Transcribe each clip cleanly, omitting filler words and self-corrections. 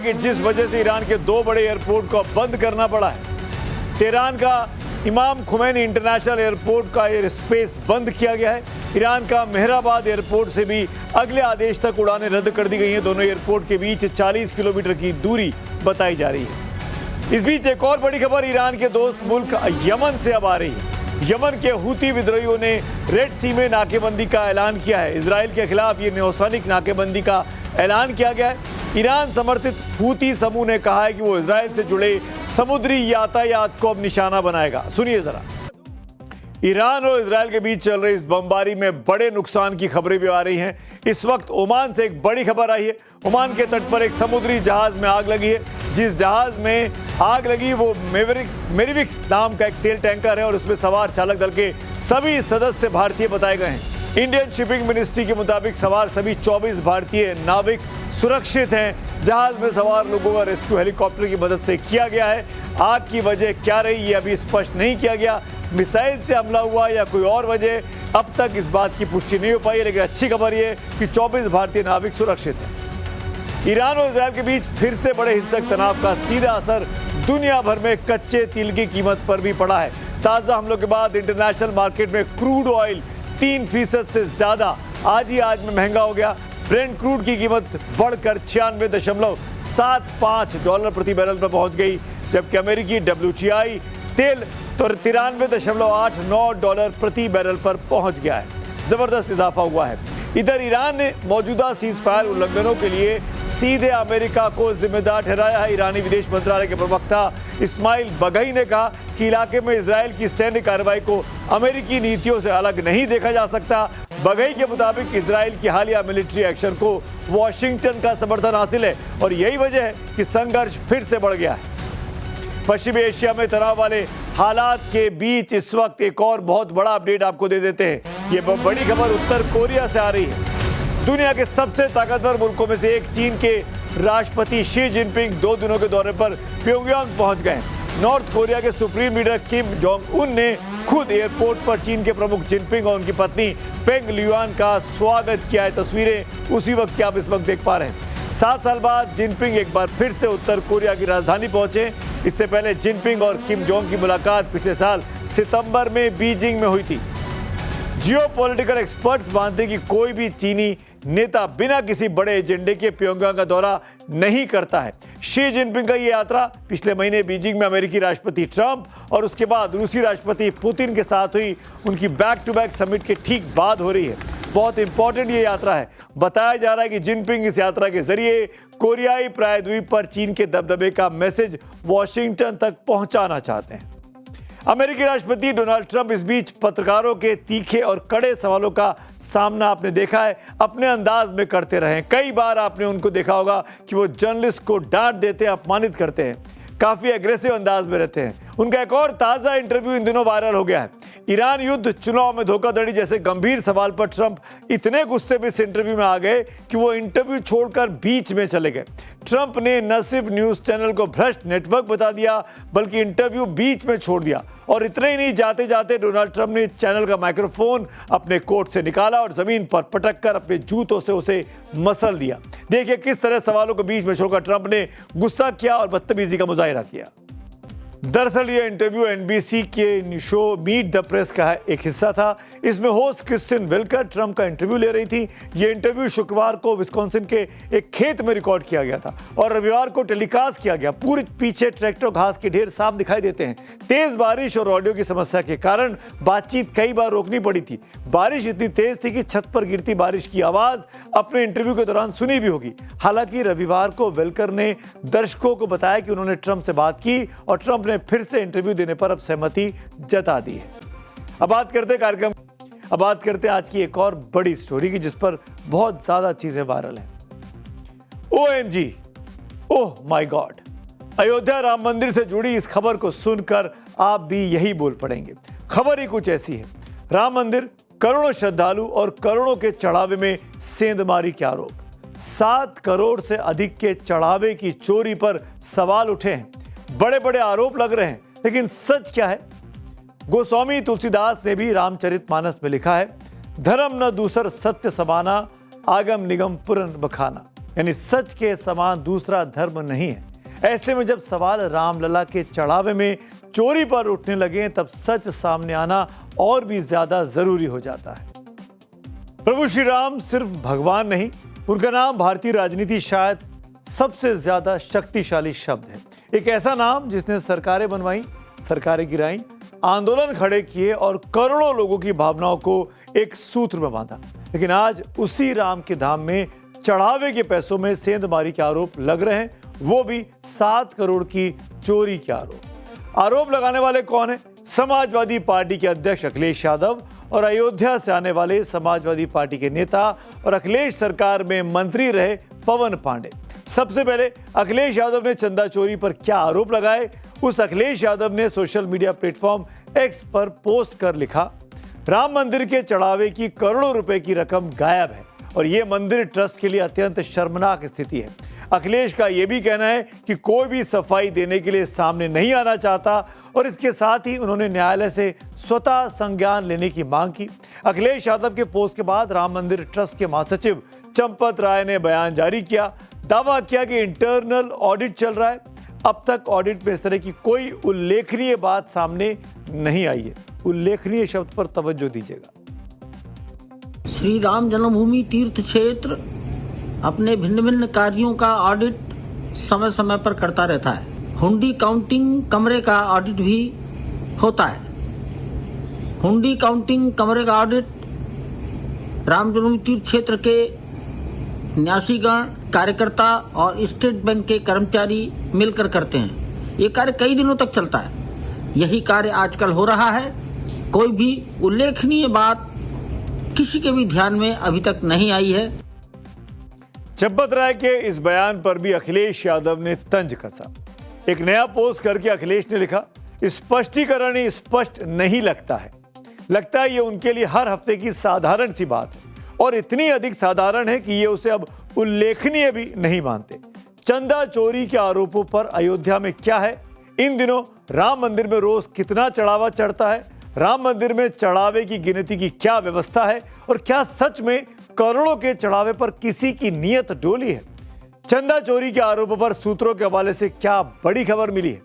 कि जिस वजह से ईरान के दो बड़े एयरपोर्ट को बंद करना पड़ा है। तेहरान का इमाम खुमैनी इंटरनेशनल एयरपोर्ट का एयर स्पेस बंद किया गया है। ईरान का मेहराबाद एयरपोर्ट से भी अगले आदेश तक उड़ानें रद्द कर दी गई हैं। दोनों एयरपोर्ट के बीच 40 किलोमीटर की दूरी बताई जा रही है। इस बीच एक और बड़ी खबर ईरान के दोस्त मुल्क यमन से अब आ रही है। यमन के हूती विद्रोहियों ने रेड सी में नाकेबंदी का ऐलान किया है। इजराइल के खिलाफ ये नौसैनिक नाकेबंदी का ऐलान किया गया है। ईरान समर्थित हूती समूह ने कहा है कि वो इजराइल से जुड़े समुद्री यातायात को अब निशाना बनाएगा। सुनिए जरा। ईरान और इजराइल के बीच चल रही इस बमबारी में बड़े नुकसान की खबरें भी आ रही हैं। इस वक्त ओमान से एक बड़ी खबर आई है। ओमान के तट पर एक समुद्री जहाज में आग लगी है। जिस जहाज में आग लगी वो मेरिविक्स नाम का एक तेल टैंकर है और उसमें सवार चालक दल के सभी सदस्य भारतीय बताए गए हैं। इंडियन शिपिंग मिनिस्ट्री के मुताबिक सवार सभी 24 भारतीय नाविक सुरक्षित हैं। जहाज में सवार लोगों का रेस्क्यू हेलीकॉप्टर की मदद से किया गया है। आग की वजह क्या रही ये अभी स्पष्ट नहीं किया गया। मिसाइल से हमला हुआ या कोई और वजह, अब तक इस बात की पुष्टि नहीं हो पाई है। लेकिन अच्छी खबर ये कि 24 भारतीय नाविक सुरक्षित हैं। ईरान और इजराइल के बीच फिर से बड़े हिंसक तनाव का सीधा असर दुनिया भर में कच्चे तेल की कीमत पर भी पड़ा है। ताजा हमलों के बाद इंटरनेशनल मार्केट में क्रूड ऑयल 3% से ज्यादा आज में महंगा हो गया। ब्रेंट क्रूड की कीमत बढ़कर $96.75 प्रति बैरल पर पहुंच गई, जबकि अमेरिकी WTI तेल तो $93.89 प्रति बैरल पर पहुंच गया है। जबरदस्त इजाफा हुआ है। इधर ईरान ने मौजूदा सीजफायर उल्लंघनों के लिए सीधे अमेरिका को जिम्मेदार ठहराया है। ईरानी विदेश मंत्रालय के प्रवक्ता इस्माइल बघई ने कहा कि इलाके में इजराइल की सैन्य कार्रवाई को अमेरिकी नीतियों से अलग नहीं देखा जा सकता। बघई के मुताबिक इजराइल की हालिया मिलिट्री एक्शन को वॉशिंगटन का समर्थन हासिल है और यही वजह है कि संघर्ष फिर से बढ़ गया है। पश्चिमी एशिया में तनाव वाले हालात के बीच इस वक्त एक और बहुत बड़ा अपडेट आपको दे देते हैं। ये बड़ी खबर उत्तर कोरिया से आ रही है। दुनिया के सबसे ताकतवर मुल्कों में से एक चीन के राष्ट्रपति शी जिनपिंग 2 दिनों के दौरे पर प्योंगयांग पहुंच गए। नॉर्थ कोरिया के supreme leader Kim Jong Un ने खुद एयरपोर्ट पर चीन के प्रमुख जिनपिंग और उनकी पत्नी पेंग लियुआन का स्वागत किया है। तस्वीरें उसी वक्त की आप इस वक्त देख पा रहे हैं। 7 साल बाद जिनपिंग एक बार फिर से उत्तर कोरिया की राजधानी पहुंचे। इससे पहले जिनपिंग और किम जोंग की मुलाकात पिछले साल सितंबर में बीजिंग में हुई थी। जियोपॉलिटिकल एक्सपर्ट्स मानते हैं कि कोई भी चीनी नेता बिना किसी बड़े एजेंडे के प्योंगयांग का दौरा नहीं करता है। शी जिनपिंग का ये यात्रा पिछले महीने बीजिंग में अमेरिकी राष्ट्रपति ट्रंप और उसके बाद रूसी राष्ट्रपति पुतिन के साथ हुई उनकी बैक टू बैक समिट के ठीक बाद हो रही है। बहुत इंपॉर्टेंट ये यात्रा है। बताया जा रहा है कि जिनपिंग इस यात्रा के जरिए कोरियाई प्रायद्वीप पर चीन के दबदबे का मैसेज वॉशिंगटन तक पहुंचाना चाहते हैं। अमेरिकी राष्ट्रपति डोनाल्ड ट्रंप इस बीच पत्रकारों के तीखे और कड़े सवालों का सामना आपने देखा है, अपने अंदाज में करते रहे। कई बार आपने उनको देखा होगा कि वो जर्नलिस्ट को डांट देते हैं, अपमानित करते हैं, काफी एग्रेसिव अंदाज में रहते हैं। उनका एक और ताजा इंटरव्यू इन दिनों वायरल हो गया है। ईरान युद्ध, चुनाव में धोखाधड़ी जैसे गंभीर सवाल पर ट्रंप इतने गुस्से में इस इंटरव्यू में आ गए कि वो इंटरव्यू छोड़कर बीच में चले गए। ट्रंप ने न सिर्फ न्यूज चैनल को भ्रष्ट नेटवर्क बता दिया बल्कि इंटरव्यू बीच में छोड़ दिया। और इतने ही नहीं, जाते जाते डोनाल्ड ट्रंप ने चैनल का माइक्रोफोन अपने कोट से निकाला और जमीन पर पटक कर अपने जूतों से उसे मसल दिया। देखिए किस तरह सवालों को बीच में छोड़कर ट्रंप ने गुस्सा किया और बदतमीजी का मुजाहिरा किया। दरअसल ये इंटरव्यू NBC के शो मीट द प्रेस का एक हिस्सा था। इसमें होस्ट क्रिस्टिन विल्कर ट्रंप का इंटरव्यू ले रही थी। ये इंटरव्यू शुक्रवार को विस्कॉन्सिन के एक खेत में रिकॉर्ड किया गया था और रविवार को टेलीकास्ट किया गया। पूरे पीछे ट्रैक्टर घास के ढेर साफ दिखाई देते हैं। तेज बारिश और ऑडियो की समस्या के कारण बातचीत कई बार रोकनी पड़ी थी। बारिश इतनी तेज थी कि छत पर गिरती बारिश की आवाज अपने इंटरव्यू के दौरान सुनी भी होगी। हालांकि रविवार को विल्कर ने दर्शकों को बताया कि उन्होंने ट्रंप से बात की और ट्रंप ने फिर से इंटरव्यू देने पर अब सहमति जता दी है। अब बात करते हैं आज की एक और बड़ी स्टोरी की जिस पर बहुत ज्यादा चीजें वायरल हैं। OMG, oh my God, Ayodhya Ram मंदिर से जुड़ी इस खबर को सुनकर आप भी यही बोल पड़ेंगे। खबर ही कुछ ऐसी है। राम मंदिर, करोड़ों श्रद्धालु और करोड़ों के चढ़ावे में सेंधमारी के आरोप। 7 करोड़ से अधिक के चढ़ावे की चोरी पर सवाल उठे हैं। बड़े बड़े आरोप लग रहे हैं, लेकिन सच क्या है? गोस्वामी तुलसीदास ने भी रामचरितमानस में लिखा है, धर्म न दूसर सत्य समाना, आगम निगम पुरन बखाना। यानी सच के समान दूसरा धर्म नहीं है। ऐसे में जब सवाल रामलला के चढ़ावे में चोरी पर उठने लगे तब सच सामने आना और भी ज्यादा जरूरी हो जाता है। प्रभु श्री राम सिर्फ भगवान नहीं, उनका नाम भारतीय राजनीति शायद सबसे ज्यादा शक्तिशाली शब्द है। एक ऐसा नाम जिसने सरकारें बनवाई, सरकारें गिराई, आंदोलन खड़े किए और करोड़ों लोगों की भावनाओं को एक सूत्र में बांधा। लेकिन आज उसी राम के धाम में चढ़ावे के पैसों में सेंधमारी के आरोप लग रहे हैं, वो भी 7 करोड़ की चोरी के आरोप लगाने वाले कौन है? समाजवादी पार्टी के अध्यक्ष अखिलेश यादव और अयोध्या से आने वाले समाजवादी पार्टी के नेता और अखिलेश सरकार में मंत्री रहे पवन पांडे। सबसे पहले अखिलेश यादव ने चंदा चोरी पर क्या आरोप लगाए, उस अखिलेश यादव ने सोशल मीडिया प्लेटफॉर्म एक्स पर पोस्ट कर लिखा, राम मंदिर के चढ़ावे की करोड़ों रुपए की रकम गायब है और यह मंदिर ट्रस्ट के लिए अत्यंत शर्मनाक स्थिति है। अखिलेश का यह भी कहना है कि कोई भी सफाई देने के लिए सामने नहीं आना चाहता और इसके साथ ही उन्होंने न्यायालय से स्वतः संज्ञान लेने की मांग की। अखिलेश यादव के पोस्ट के बाद राम मंदिर ट्रस्ट के महासचिव चंपत राय ने बयान जारी किया, दावा किया कि इंटरनल ऑडिट चल रहा है। अब तक ऑडिट में इस तरह की कोई उल्लेखनीय बात सामने नहीं आई है। उल्लेखनीय शब्द पर तवज्जो दीजिएगा। श्री राम जन्मभूमि तीर्थ क्षेत्र अपने भिन्न भिन्न कार्यों का ऑडिट समय समय पर करता रहता है। हुंडी काउंटिंग कमरे का ऑडिट भी होता है। हुंडी काउंटिंग कमरे का ऑडिट राम जन्मभूमि तीर्थ क्षेत्र के न्यासीगण, कार्यकर्ता और स्टेट बैंक के कर्मचारी मिलकर करते हैं। ये कार्य कई दिनों तक चलता है। यही कार्य आजकल हो रहा है। कोई भी उल्लेखनीय बात किसी के भी ध्यान में अभी तक नहीं आई है। चंपत राय के इस बयान पर भी अखिलेश यादव ने तंज कसा। एक नया पोस्ट करके अखिलेश ने लिखा, स्पष्टीकरण ही स्पष्ट नहीं लगता है। लगता है ये उनके लिए हर हफ्ते की साधारण सी बात है और इतनी अधिक साधारण है कि ये उसे अब उल्लेखनीय भी नहीं मानते। चंदा चोरी के आरोपों पर अयोध्या में क्या है? इन दिनों राम मंदिर में रोज कितना चढ़ावा चढ़ता है? राम मंदिर में चढ़ावे की गिनती की क्या व्यवस्था है और क्या सच में करोड़ों के चढ़ावे पर किसी की नीयत डोली है? चंदा चोरी के आरोपों पर सूत्रों के हवाले से क्या बड़ी खबर मिली है?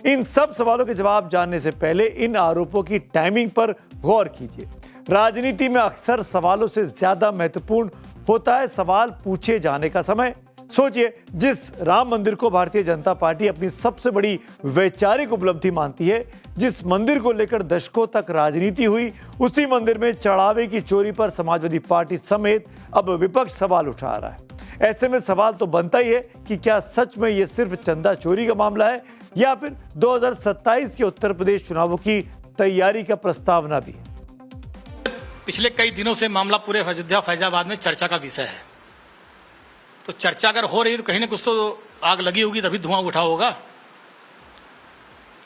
इन सब सवालों के जवाब जानने से पहले इन आरोपों की टाइमिंग पर गौर कीजिए। राजनीति में अक्सर सवालों से ज्यादा महत्वपूर्ण होता है सवाल पूछे जाने का समय। सोचिए, जिस राम मंदिर को भारतीय जनता पार्टी अपनी सबसे बड़ी वैचारिक उपलब्धि मानती है, जिस मंदिर को लेकर दशकों तक राजनीति हुई, उसी मंदिर में चढ़ावे की चोरी पर समाजवादी पार्टी समेत अब विपक्ष सवाल उठा रहा है। ऐसे में सवाल तो बनता ही है कि क्या सच में यह सिर्फ चंदा चोरी का मामला है या फिर 2027 के उत्तर प्रदेश चुनावों की तैयारी का प्रस्तावना भी है। पिछले कई दिनों से मामला पूरे अयोध्या फैजाबाद में चर्चा का विषय है। तो चर्चा अगर हो रही है तो कहीं ना कुछ तो आग लगी होगी, तभी धुआं उठा होगा।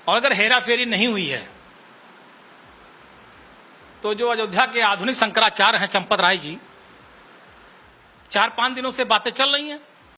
और अगर हेरा फेरी नहीं हुई है तो जो अयोध्या के आधुनिक शंकराचार्य हैं चंपत राय जी, 4-5 दिनों से बातें चल रही हैं